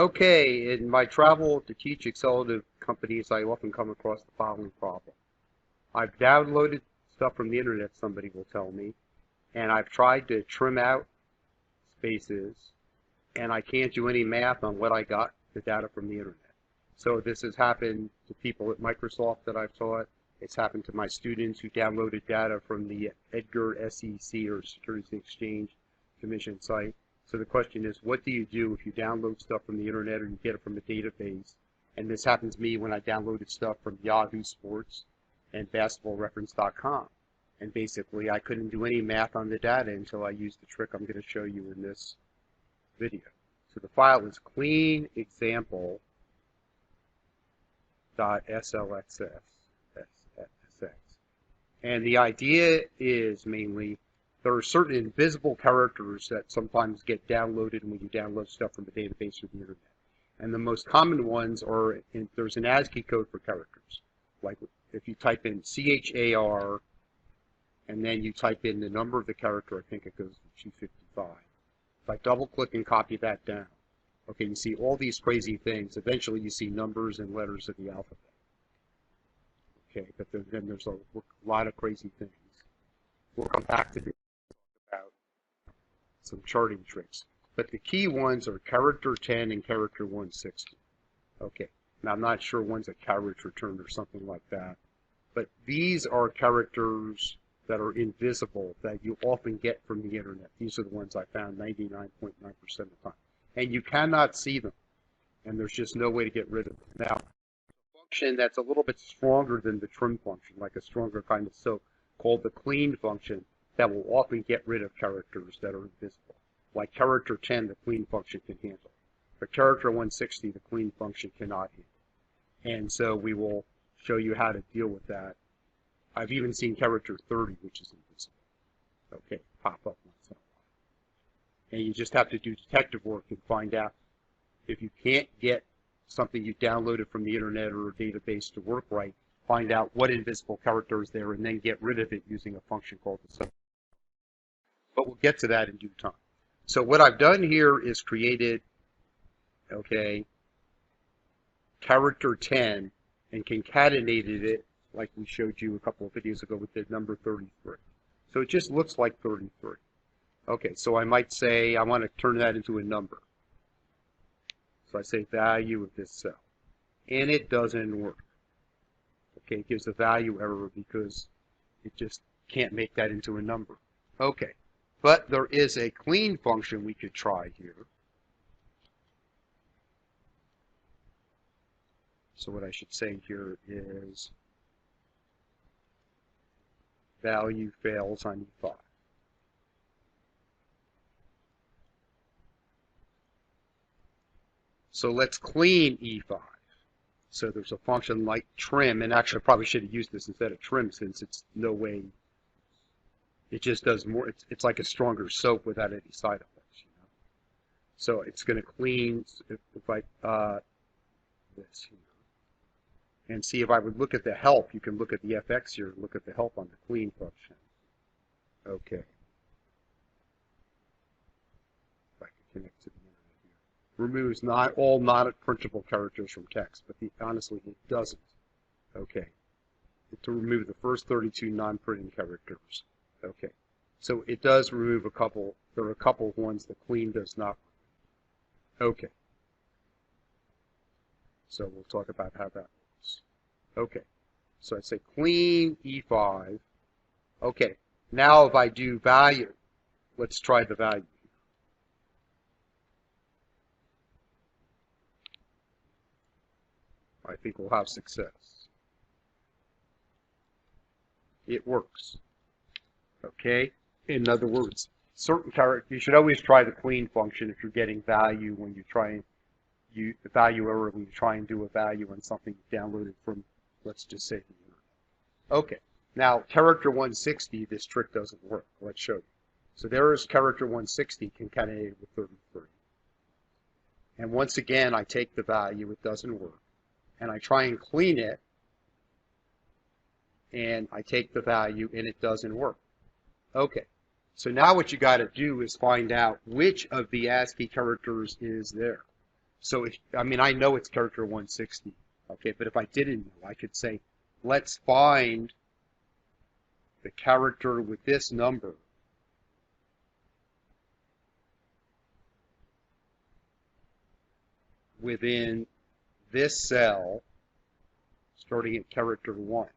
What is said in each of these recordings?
Okay, in my travel to teach Excel to companies, I often come across the following problem. I've downloaded stuff from the internet, somebody will tell me, and I've tried to trim out spaces, and I can't do any math on what I got the data from the internet. So this has happened to people at Microsoft that I've taught. It's happened to my students who downloaded data from the Edgar SEC or Securities and Exchange Commission site. So the question is, what do you do if you download stuff from the internet or you get it from a database? And this happened to me when I downloaded stuff from Yahoo Sports and basketballreference.com. And basically, I couldn't do any math on the data until I used the trick I'm going to show you in this video. So the file is cleanexample.slxs. And the idea is mainly there are certain invisible characters that sometimes get downloaded when you download stuff from a database or the internet. And the most common ones are, there's an ASCII code for characters. Like if you type in CHAR and then you type in the number of the character, I think it goes to 255. If I double click and copy that down, okay, you see all these crazy things. Eventually you see numbers and letters of the alphabet. Okay, but then there's a lot of crazy things. We'll come back to this about some charting tricks. But the key ones are character 10 and character 160. Okay, now I'm not sure one's a carriage return or something like that. But these are characters that are invisible that you often get from the internet. These are the ones I found 99.9% of the time. And you cannot see them. And there's just no way to get rid of them. Now, function that's a little bit stronger than the trim function, like a stronger kind of soap, called the clean function, that will often get rid of characters that are invisible. Like character 10, the clean function can handle. But character 160, the clean function cannot handle. And so we will show you how to deal with that. I've even seen character 30, which is invisible. Okay, pop up once in a while. And you just have to do detective work and find out if you can't get something you downloaded from the internet or a database to work right, find out what invisible character is there and then get rid of it using a function called the sub. But we'll get to that in due time. So what I've done here is created, okay, character 10 and concatenated it like we showed you a couple of videos ago with the number 33. So it just looks like 33. Okay, so I might say I want to turn that into a number. So I say value of this cell. And it doesn't work. Okay, it gives a value error because it just can't make that into a number. Okay, but there is a clean function we could try here. So what I should say here is value fails on E5. So let's clean E5. So there's a function like trim, and actually I probably should have used this instead of trim since it's no way, it just does more, it's like a stronger soap without any side effects, you know. So it's going to clean, if I, this here. And see if I would look at the help, you can look at the FX here, look at the help on the clean function. Okay. If I can connect to the internet here. Removes not all non-printable characters from text, but honestly, it doesn't. Okay. To remove the first 32 non-printing characters. Okay. So it does remove a couple, there are a couple ones that clean does not remove. Okay. So we'll talk about how that works. Okay. So I say clean E5. Okay. Now if I do value, let's try the value. I think we'll have success. It works. Okay? In other words, certain characters, you should always try the clean function if you're getting value when you try and the value error when you try and do a value on something you downloaded from, let's just say, the internet. Okay. Now, character 160, this trick doesn't work. Let's show you. So there is character 160 concatenated with 33. And once again, I take the value, it doesn't work. And I try and clean it, and I take the value, and it doesn't work. Okay, so now what you got to do is find out which of the ASCII characters is there. So I mean, I know it's character 160, okay, but if I didn't know, I could say, let's find the character with this number within this cell starting at character 1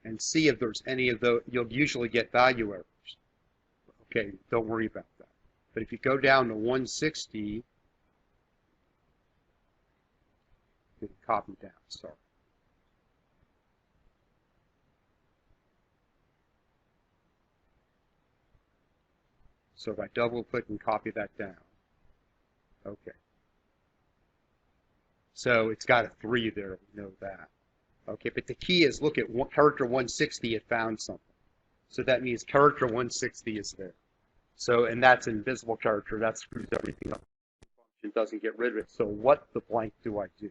and see if there's any of those. You'll usually get value errors. Okay, don't worry about that. But if you go down to 160, copy down, sorry. So if I double click and copy that down, okay. So it's got a 3 there, we know that. Okay, but the key is look at character 160, it found something. So that means character 160 is there. So, and that's an invisible character, that screws everything up. It doesn't get rid of it. So what the blank do I do?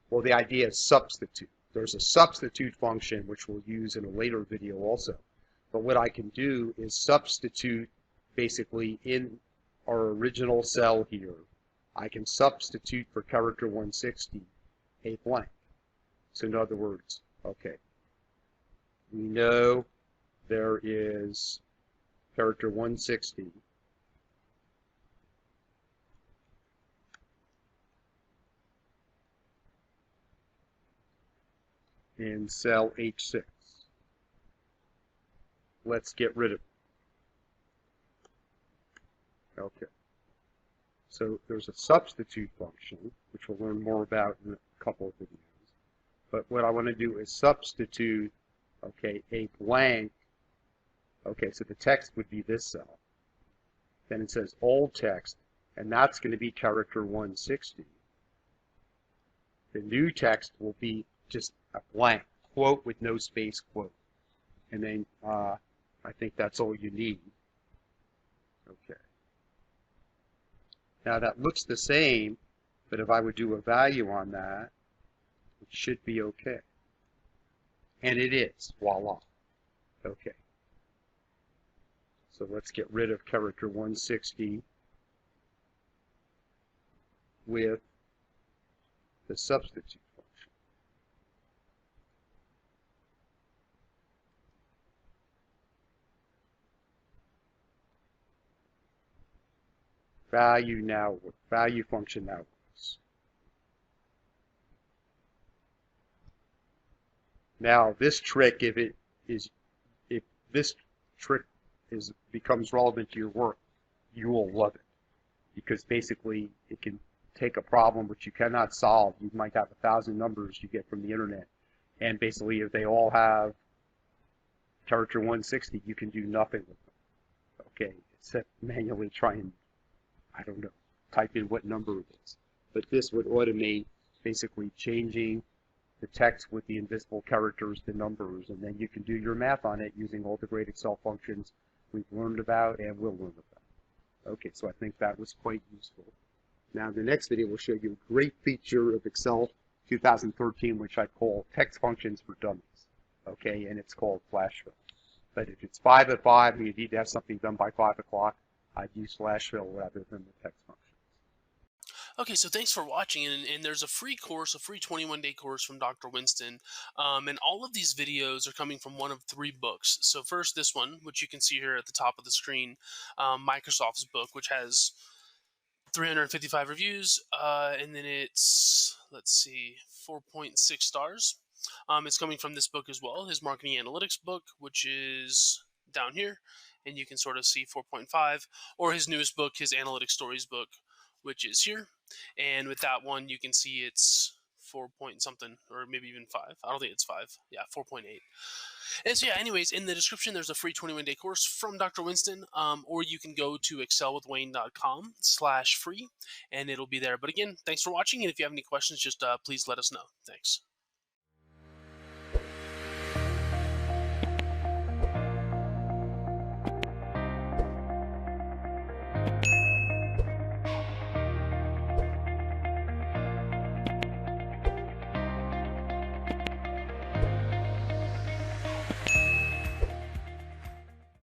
Well, the idea is substitute. There's a substitute function, which we'll use in a later video also. But what I can do is substitute basically in our original cell here. I can substitute for character 160 a blank. So in other words, okay, we know there is character 160 in cell H6. Let's get rid of it. Okay. So there's a substitute function, which we'll learn more about in a couple of videos. But what I want to do is substitute, okay, a blank. Okay, so the text would be this cell. Then it says old text, and that's going to be character 160. The new text will be just a blank, quote with no space, quote. And then I think that's all you need. Okay. Now that looks the same, but if I would do a value on that, it should be okay. And it is. Voila. Okay. So let's get rid of character 160 with the substitute function. Value function now works. Now this trick, if this trick becomes relevant to your work, you will love it, because basically it can take a problem which you cannot solve. You might have 1,000 numbers you get from the internet, and basically if they all have character 160, you can do nothing with them. Okay, except manually try and, I don't know, type in what number it is. But this would automate basically changing the text with the invisible characters to numbers, and then you can do your math on it using all the great Excel functions we've learned about and will learn about. Okay, so I think that was quite useful. Now, the next video will show you a great feature of Excel 2013, which I call text functions for dummies. Okay, and it's called flash fill. But if it's 5 at 5 and you need to have something done by 5 o'clock, I'd use flash fill rather than the text function. Okay, so thanks for watching, and there's a free course, a free 21-day course from Dr. Winston, and all of these videos are coming from one of 3 books. So first, this one, which you can see here at the top of the screen, Microsoft's book, which has 355 reviews, and then it's, let's see, 4.6 stars. It's coming from this book as well, his marketing analytics book, which is down here, and you can sort of see 4.5, or his newest book, his analytics stories book, which is here. And with that one, you can see it's 4 point something, or maybe even 5. I don't think it's 5. Yeah, 4.8. And so, yeah, anyways, in the description, there's a free 21-day course from Dr. Winston, or you can go to excelwithwayne.com/free, and it'll be there. But again, thanks for watching, and if you have any questions, just please let us know. Thanks.